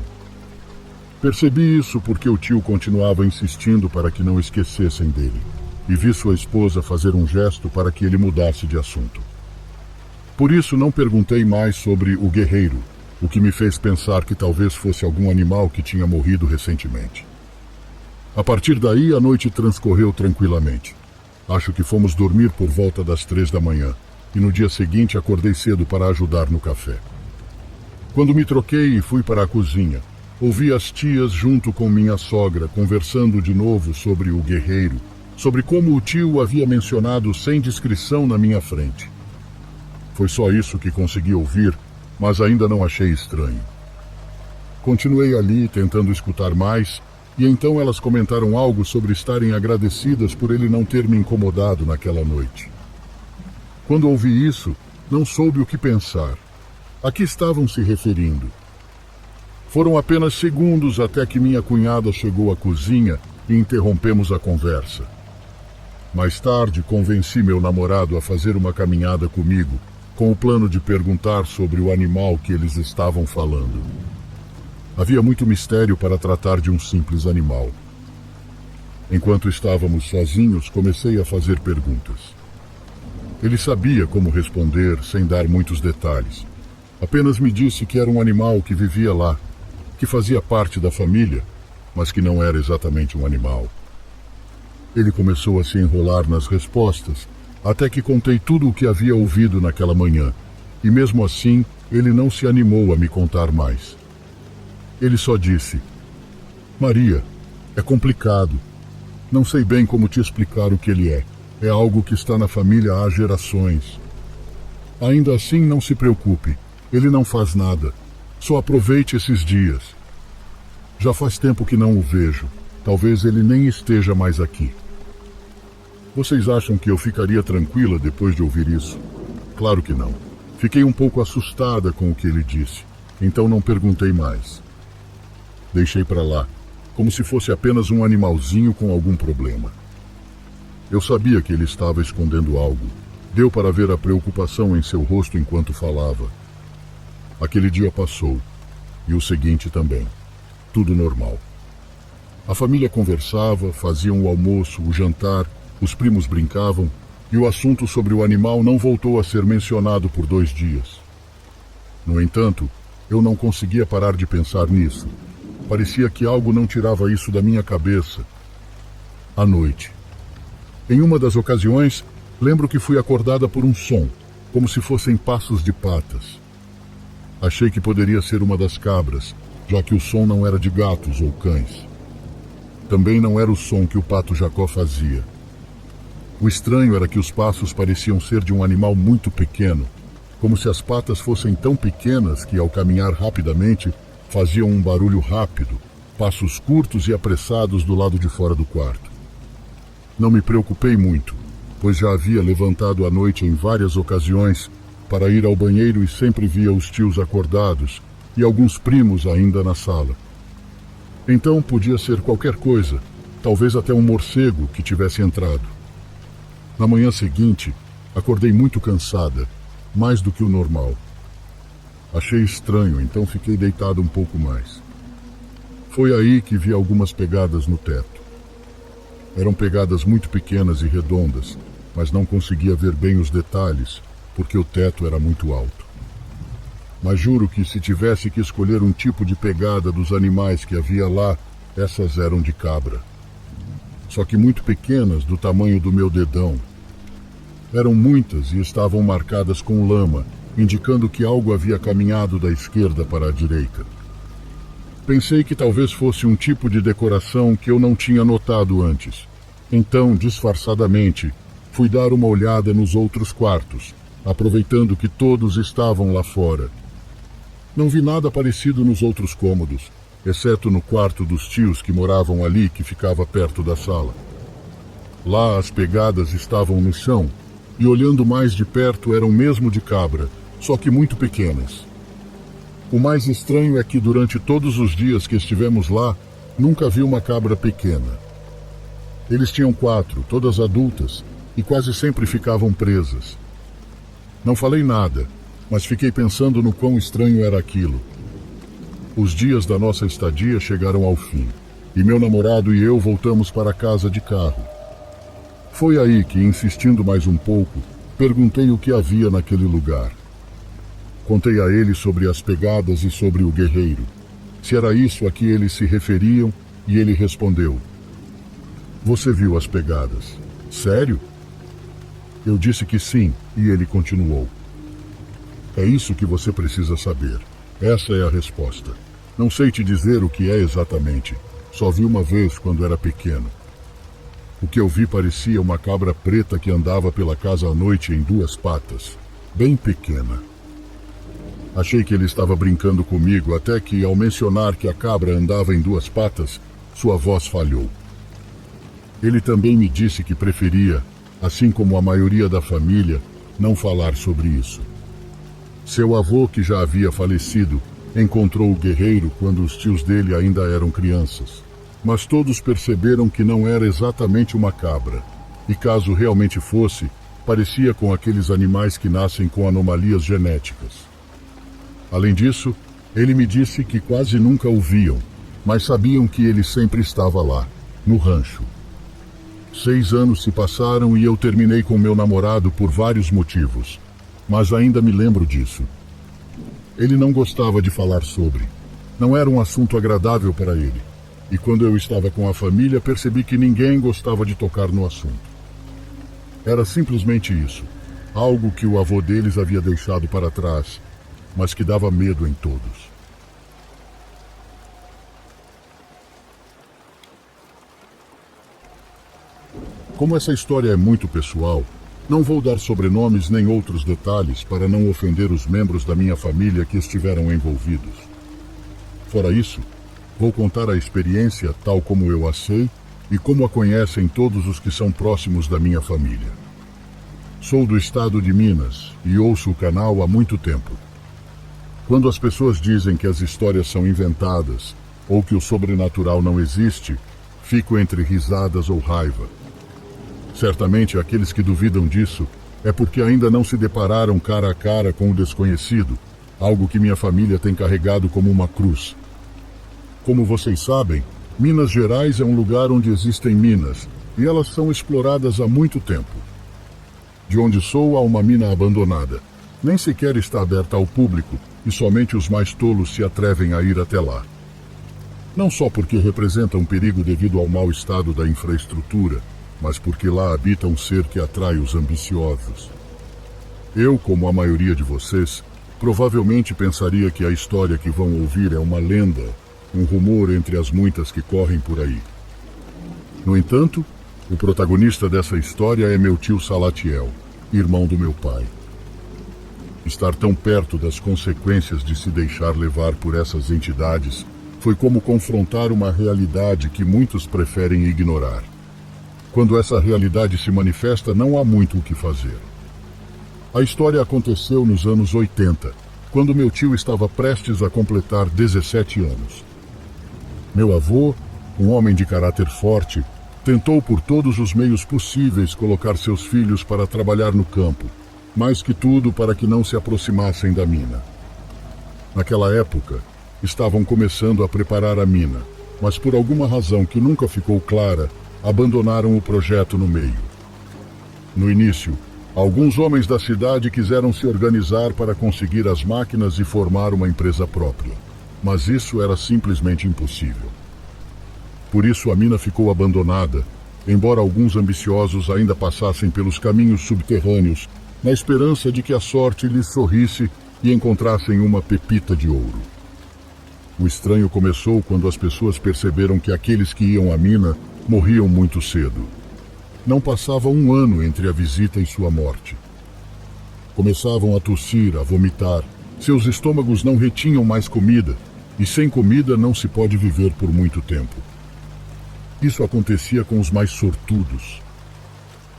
Percebi isso porque o tio continuava insistindo para que não esquecessem dele, e vi sua esposa fazer um gesto para que ele mudasse de assunto. Por isso não perguntei mais sobre o Guerreiro, o que me fez pensar que talvez fosse algum animal que tinha morrido recentemente. A partir daí, a noite transcorreu tranquilamente. Acho que fomos dormir por volta das 3 da manhã, e no dia seguinte acordei cedo para ajudar no café. Quando me troquei e fui para a cozinha, ouvi as tias junto com minha sogra conversando de novo sobre o guerreiro, sobre como o tio o havia mencionado sem descrição na minha frente. Foi só isso que consegui ouvir, mas ainda não achei estranho. Continuei ali, tentando escutar mais, e então elas comentaram algo sobre estarem agradecidas por ele não ter me incomodado naquela noite. Quando ouvi isso, não soube o que pensar. A que estavam se referindo? Foram apenas segundos até que minha cunhada chegou à cozinha e interrompemos a conversa. Mais tarde, convenci meu namorado a fazer uma caminhada comigo, com o plano de perguntar sobre o animal que eles estavam falando. Havia muito mistério para tratar de um simples animal. Enquanto estávamos sozinhos, comecei a fazer perguntas. Ele sabia como responder sem dar muitos detalhes. Apenas me disse que era um animal que vivia lá, que fazia parte da família, mas que não era exatamente um animal. Ele começou a se enrolar nas respostas, até que contei tudo o que havia ouvido naquela manhã, e mesmo assim ele não se animou a me contar mais. Ele só disse: Maria, é complicado. Não sei bem como te explicar o que ele é. É algo que está na família há gerações. Ainda assim, não se preocupe. Ele não faz nada. Só aproveite esses dias. Já faz tempo que não o vejo. Talvez ele nem esteja mais aqui. Vocês acham que eu ficaria tranquila depois de ouvir isso? Claro que não. Fiquei um pouco assustada com o que ele disse. Então não perguntei mais. Deixei para lá, como se fosse apenas um animalzinho com algum problema. Eu sabia que ele estava escondendo algo. Deu para ver a preocupação em seu rosto enquanto falava. Aquele dia passou, e o seguinte também. Tudo normal. A família conversava, faziam o almoço, o jantar, os primos brincavam, e o assunto sobre o animal não voltou a ser mencionado por 2 dias. No entanto, eu não conseguia parar de pensar nisso. Parecia que algo não tirava isso da minha cabeça. À noite. Em uma das ocasiões, lembro que fui acordada por um som, como se fossem passos de patas. Achei que poderia ser uma das cabras, já que o som não era de gatos ou cães. Também não era o som que o pato Jacó fazia. O estranho era que os passos pareciam ser de um animal muito pequeno, como se as patas fossem tão pequenas que, ao caminhar rapidamente, faziam um barulho rápido, passos curtos e apressados do lado de fora do quarto. Não me preocupei muito, pois já havia levantado à noite em várias ocasiões para ir ao banheiro e sempre via os tios acordados e alguns primos ainda na sala. Então podia ser qualquer coisa, talvez até um morcego que tivesse entrado. Na manhã seguinte, acordei muito cansada, mais do que o normal. Achei estranho, então fiquei deitado um pouco mais. Foi aí que vi algumas pegadas no teto. Eram pegadas muito pequenas e redondas, mas não conseguia ver bem os detalhes, porque o teto era muito alto. Mas juro que se tivesse que escolher um tipo de pegada dos animais que havia lá, essas eram de cabra. Só que muito pequenas, do tamanho do meu dedão. Eram muitas e estavam marcadas com lama, indicando que algo havia caminhado da esquerda para a direita. Pensei que talvez fosse um tipo de decoração que eu não tinha notado antes. Então, disfarçadamente, fui dar uma olhada nos outros quartos, aproveitando que todos estavam lá fora. Não vi nada parecido nos outros cômodos, exceto no quarto dos tios que moravam ali, que ficava perto da sala. Lá as pegadas estavam no chão, e olhando mais de perto eram mesmo de cabra, só que muito pequenas. O mais estranho é que durante todos os dias que estivemos lá, nunca vi uma cabra pequena. Eles tinham 4, todas adultas, e quase sempre ficavam presas. Não falei nada, mas fiquei pensando no quão estranho era aquilo. Os dias da nossa estadia chegaram ao fim, e meu namorado e eu voltamos para casa de carro. Foi aí que, insistindo mais um pouco, perguntei o que havia naquele lugar. Contei a ele sobre as pegadas e sobre o guerreiro. Se era isso a que eles se referiam, e ele respondeu: Você viu as pegadas? Sério? Eu disse que sim, e ele continuou: É isso que você precisa saber. Essa é a resposta. Não sei te dizer o que é exatamente. Só vi uma vez quando era pequeno. O que eu vi parecia uma cabra preta que andava pela casa à noite em 2 patas, bem pequena. Achei que ele estava brincando comigo até que, ao mencionar que a cabra andava em 2 patas, sua voz falhou. Ele também me disse que preferia, assim como a maioria da família, não falar sobre isso. Seu avô, que já havia falecido, encontrou o guerreiro quando os tios dele ainda eram crianças. Mas todos perceberam que não era exatamente uma cabra. E caso realmente fosse, parecia com aqueles animais que nascem com anomalias genéticas. Além disso, ele me disse que quase nunca o viam, mas sabiam que ele sempre estava lá, no rancho. 6 anos se passaram e eu terminei com meu namorado por vários motivos, mas ainda me lembro disso. Ele não gostava de falar sobre. Não era um assunto agradável para ele. E quando eu estava com a família, percebi que ninguém gostava de tocar no assunto. Era simplesmente isso. Algo que o avô deles havia deixado para trás, mas que dava medo em todos. Como essa história é muito pessoal, não vou dar sobrenomes nem outros detalhes para não ofender os membros da minha família que estiveram envolvidos. Fora isso, vou contar a experiência tal como eu a sei e como a conhecem todos os que são próximos da minha família. Sou do estado de Minas e ouço o canal há muito tempo. Quando as pessoas dizem que as histórias são inventadas ou que o sobrenatural não existe, fico entre risadas ou raiva. Certamente aqueles que duvidam disso é porque ainda não se depararam cara a cara com o desconhecido, algo que minha família tem carregado como uma cruz. Como vocês sabem, Minas Gerais é um lugar onde existem minas, e elas são exploradas há muito tempo. De onde sou, há uma mina abandonada. Nem sequer está aberta ao público, e somente os mais tolos se atrevem a ir até lá. Não só porque representa um perigo devido ao mau estado da infraestrutura, mas porque lá habita um ser que atrai os ambiciosos. Eu, como a maioria de vocês, provavelmente pensaria que a história que vão ouvir é uma lenda, um rumor entre as muitas que correm por aí. No entanto, o protagonista dessa história é meu tio Salatiel, irmão do meu pai. Estar tão perto das consequências de se deixar levar por essas entidades foi como confrontar uma realidade que muitos preferem ignorar. Quando essa realidade se manifesta, não há muito o que fazer. A história aconteceu nos anos 80, quando meu tio estava prestes a completar 17 anos. Meu avô, um homem de caráter forte, tentou por todos os meios possíveis colocar seus filhos para trabalhar no campo, mais que tudo para que não se aproximassem da mina. Naquela época, estavam começando a preparar a mina, mas por alguma razão que nunca ficou clara, abandonaram o projeto no meio. No início, alguns homens da cidade quiseram se organizar para conseguir as máquinas e formar uma empresa própria, mas isso era simplesmente impossível. Por isso a mina ficou abandonada, embora alguns ambiciosos ainda passassem pelos caminhos subterrâneos, na esperança de que a sorte lhes sorrisse e encontrassem uma pepita de ouro. O estranho começou quando as pessoas perceberam que aqueles que iam à mina morriam muito cedo. Não passava um ano entre a visita e sua morte. Começavam a tossir, a vomitar. Seus estômagos não retinham mais comida, e sem comida não se pode viver por muito tempo. Isso acontecia com os mais sortudos.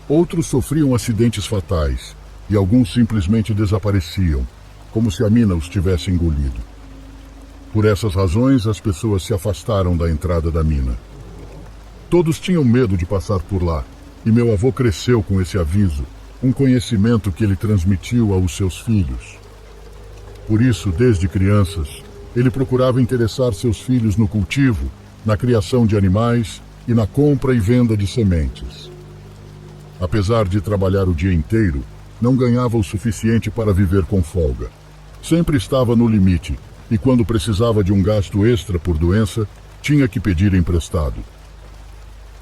Outros sofriam acidentes fatais, e alguns simplesmente desapareciam, como se a mina os tivesse engolido. Por essas razões, as pessoas se afastaram da entrada da mina. Todos tinham medo de passar por lá, e meu avô cresceu com esse aviso, um conhecimento que ele transmitiu aos seus filhos. Por isso, desde crianças, ele procurava interessar seus filhos no cultivo, na criação de animais e na compra e venda de sementes. Apesar de trabalhar o dia inteiro, não ganhava o suficiente para viver com folga. Sempre estava no limite, e quando precisava de um gasto extra por doença, tinha que pedir emprestado.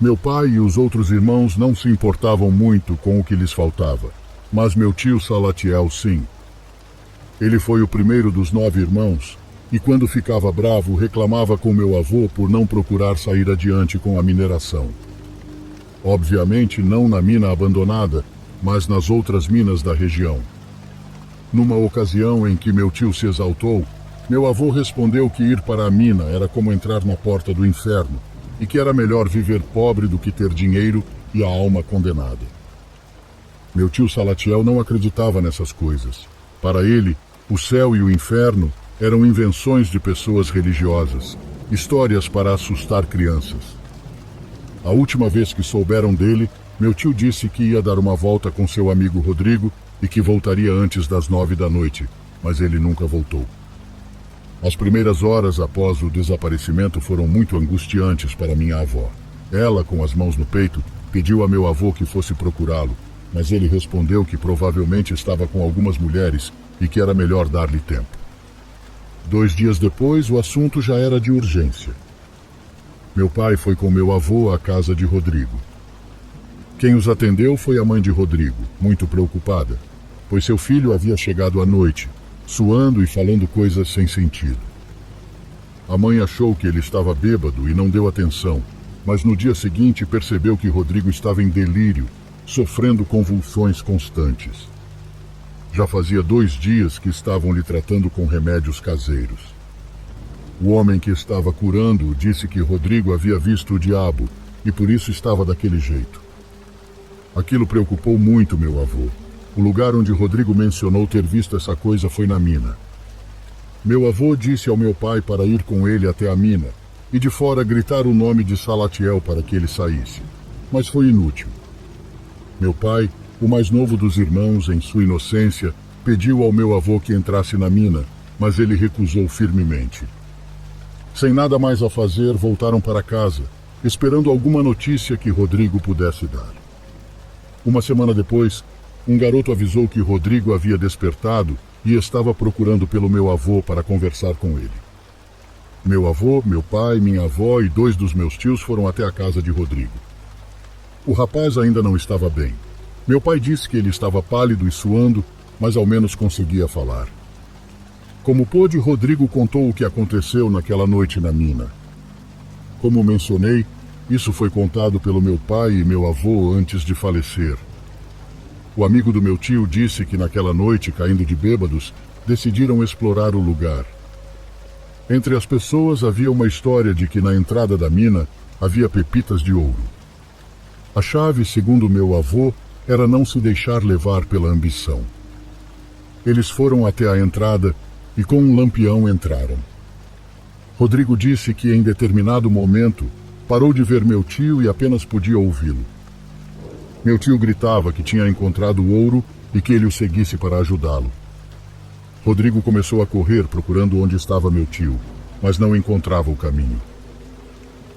Meu pai e os outros irmãos não se importavam muito com o que lhes faltava, mas meu tio Salatiel sim. Ele foi o primeiro dos 9 irmãos, e quando ficava bravo reclamava com meu avô por não procurar sair adiante com a mineração. Obviamente não na mina abandonada, mas nas outras minas da região. Numa ocasião em que meu tio se exaltou, meu avô respondeu que ir para a mina era como entrar na porta do inferno, e que era melhor viver pobre do que ter dinheiro e a alma condenada. Meu tio Salatiel não acreditava nessas coisas. Para ele, o céu e o inferno eram invenções de pessoas religiosas, histórias para assustar crianças. A última vez que souberam dele, meu tio disse que ia dar uma volta com seu amigo Rodrigo e que voltaria antes das 9 da noite, mas ele nunca voltou. As primeiras horas após o desaparecimento foram muito angustiantes para minha avó. Ela, com as mãos no peito, pediu a meu avô que fosse procurá-lo, mas ele respondeu que provavelmente estava com algumas mulheres e que era melhor dar-lhe tempo. 2 dias depois, o assunto já era de urgência. Meu pai foi com meu avô à casa de Rodrigo. Quem os atendeu foi a mãe de Rodrigo, muito preocupada, pois seu filho havia chegado à noite, suando e falando coisas sem sentido. A mãe achou que ele estava bêbado e não deu atenção, mas no dia seguinte percebeu que Rodrigo estava em delírio, sofrendo convulsões constantes. Já fazia 2 dias que estavam lhe tratando com remédios caseiros. O homem que estava curando disse que Rodrigo havia visto o diabo e por isso estava daquele jeito. Aquilo preocupou muito meu avô. O lugar onde Rodrigo mencionou ter visto essa coisa foi na mina. Meu avô disse ao meu pai para ir com ele até a mina e de fora gritar o nome de Salatiel para que ele saísse, mas foi inútil. Meu pai, o mais novo dos irmãos, em sua inocência, pediu ao meu avô que entrasse na mina, mas ele recusou firmemente. Sem nada mais a fazer, voltaram para casa, esperando alguma notícia que Rodrigo pudesse dar. Uma semana depois, um garoto avisou que Rodrigo havia despertado e estava procurando pelo meu avô para conversar com ele. Meu avô, meu pai, minha avó e 2 dos meus tios foram até a casa de Rodrigo. O rapaz ainda não estava bem. Meu pai disse que ele estava pálido e suando, mas ao menos conseguia falar. Como pôde, Rodrigo contou o que aconteceu naquela noite na mina. Como mencionei, isso foi contado pelo meu pai e meu avô antes de falecer. O amigo do meu tio disse que naquela noite, caindo de bêbados, decidiram explorar o lugar. Entre as pessoas havia uma história de que na entrada da mina havia pepitas de ouro. A chave, segundo meu avô, era não se deixar levar pela ambição. Eles foram até a entrada e com um lampião entraram. Rodrigo disse que em determinado momento parou de ver meu tio e apenas podia ouvi-lo. Meu tio gritava que tinha encontrado o ouro e que ele o seguisse para ajudá-lo. Rodrigo começou a correr procurando onde estava meu tio, mas não encontrava o caminho.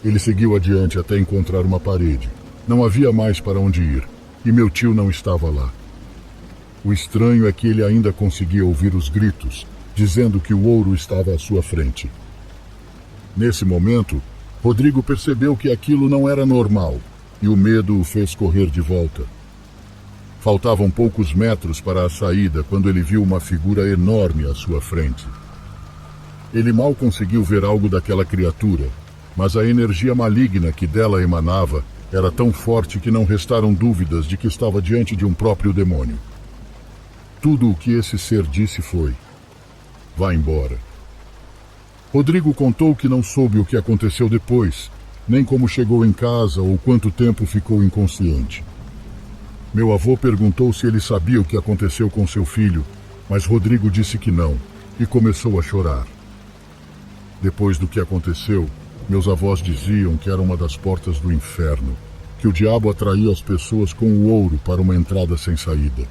Ele seguiu adiante até encontrar uma parede. Não havia mais para onde ir, e meu tio não estava lá. O estranho é que ele ainda conseguia ouvir os gritos, dizendo que o ouro estava à sua frente. Nesse momento, Rodrigo percebeu que aquilo não era normal, e o medo o fez correr de volta. Faltavam poucos metros para a saída quando ele viu uma figura enorme à sua frente. Ele mal conseguiu ver algo daquela criatura, mas a energia maligna que dela emanava era tão forte que não restaram dúvidas de que estava diante de um próprio demônio. Tudo o que esse ser disse foi: "Vá embora." Rodrigo contou que não soube o que aconteceu depois, nem como chegou em casa ou quanto tempo ficou inconsciente. Meu avô perguntou se ele sabia o que aconteceu com seu filho, mas Rodrigo disse que não, e começou a chorar. Depois do que aconteceu, meus avós diziam que era uma das portas do inferno, que o diabo atraía as pessoas com o ouro para uma entrada sem saída.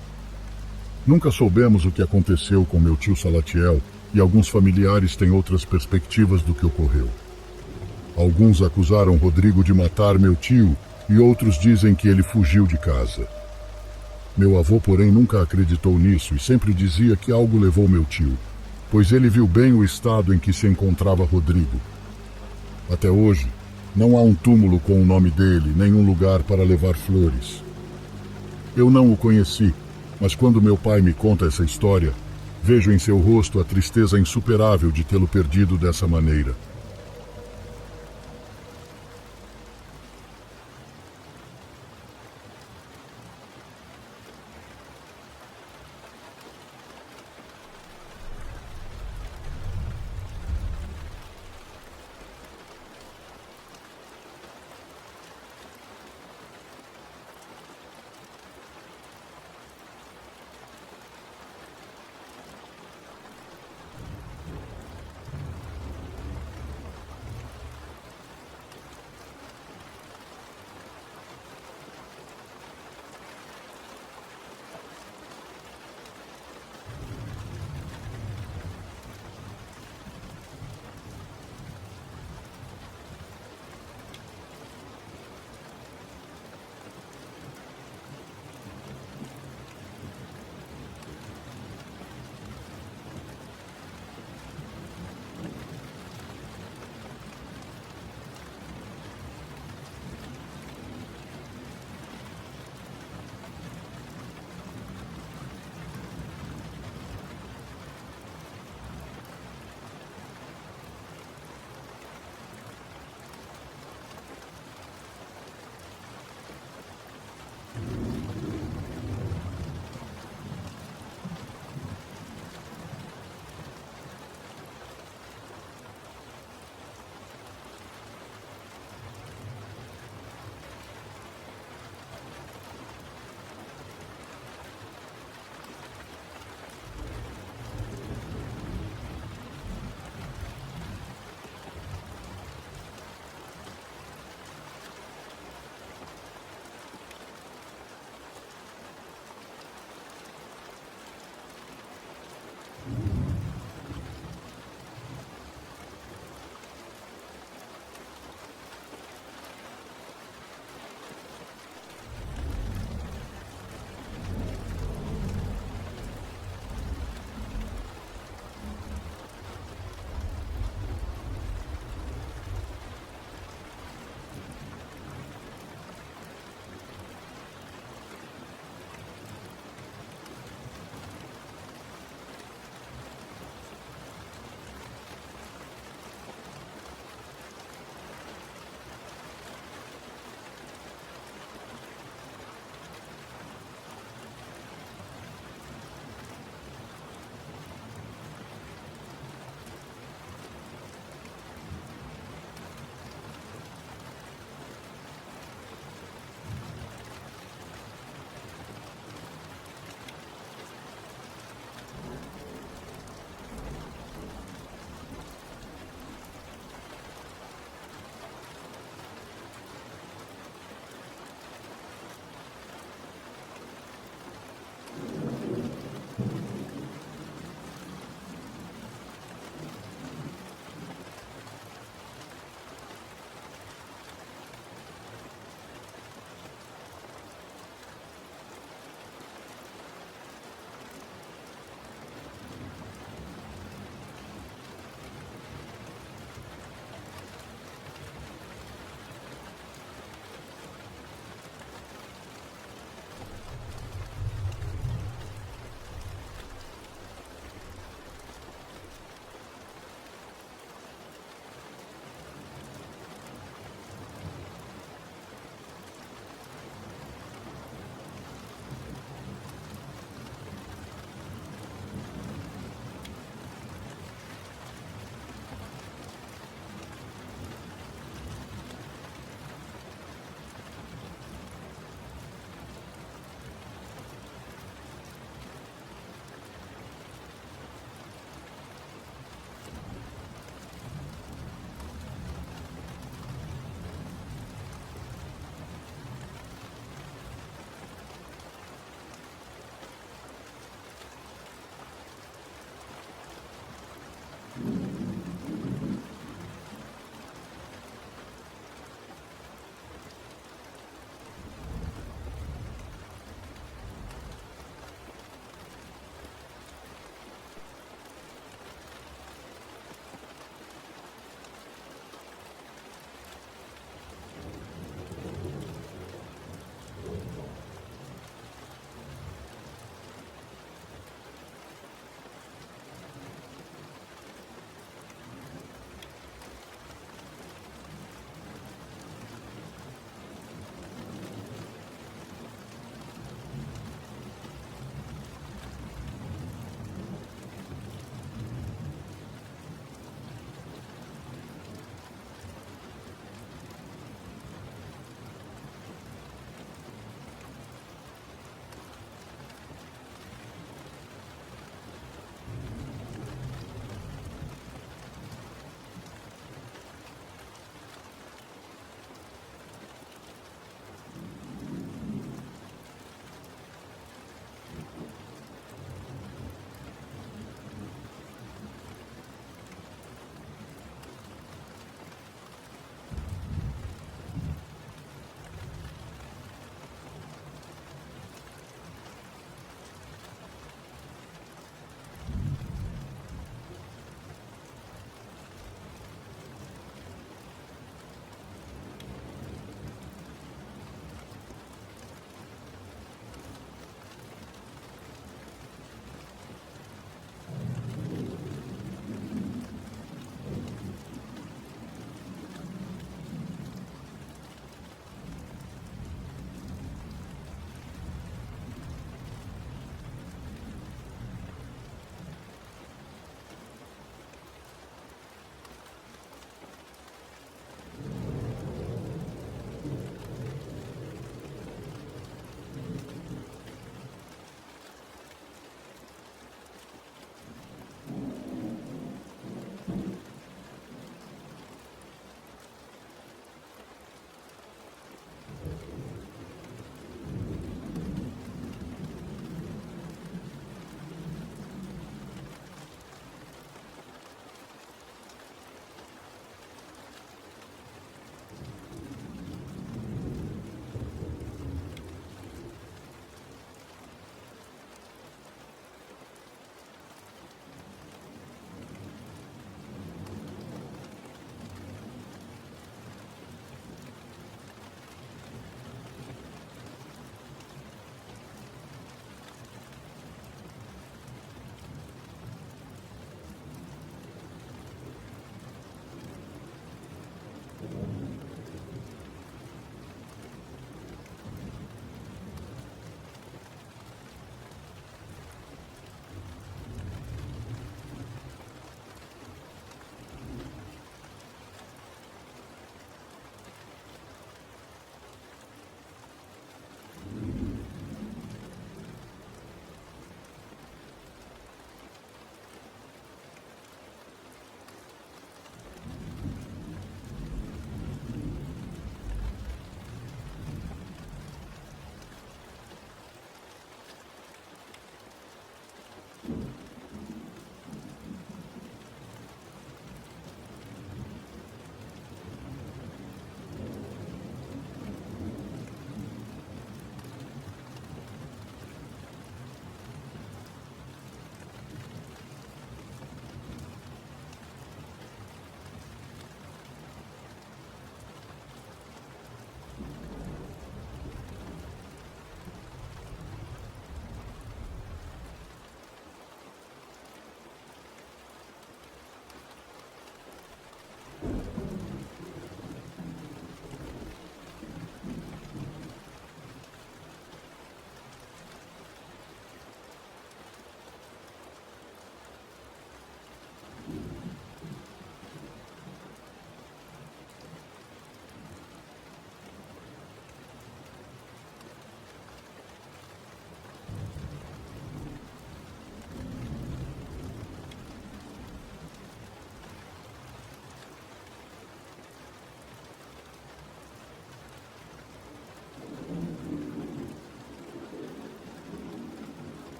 Nunca soubemos o que aconteceu com meu tio Salatiel, e alguns familiares têm outras perspectivas do que ocorreu. Alguns acusaram Rodrigo de matar meu tio, e outros dizem que ele fugiu de casa. Meu avô, porém, nunca acreditou nisso e sempre dizia que algo levou meu tio, pois ele viu bem o estado em que se encontrava Rodrigo. Até hoje, não há um túmulo com o nome dele, nem um lugar para levar flores. Eu não o conheci, mas quando meu pai me conta essa história, vejo em seu rosto a tristeza insuperável de tê-lo perdido dessa maneira.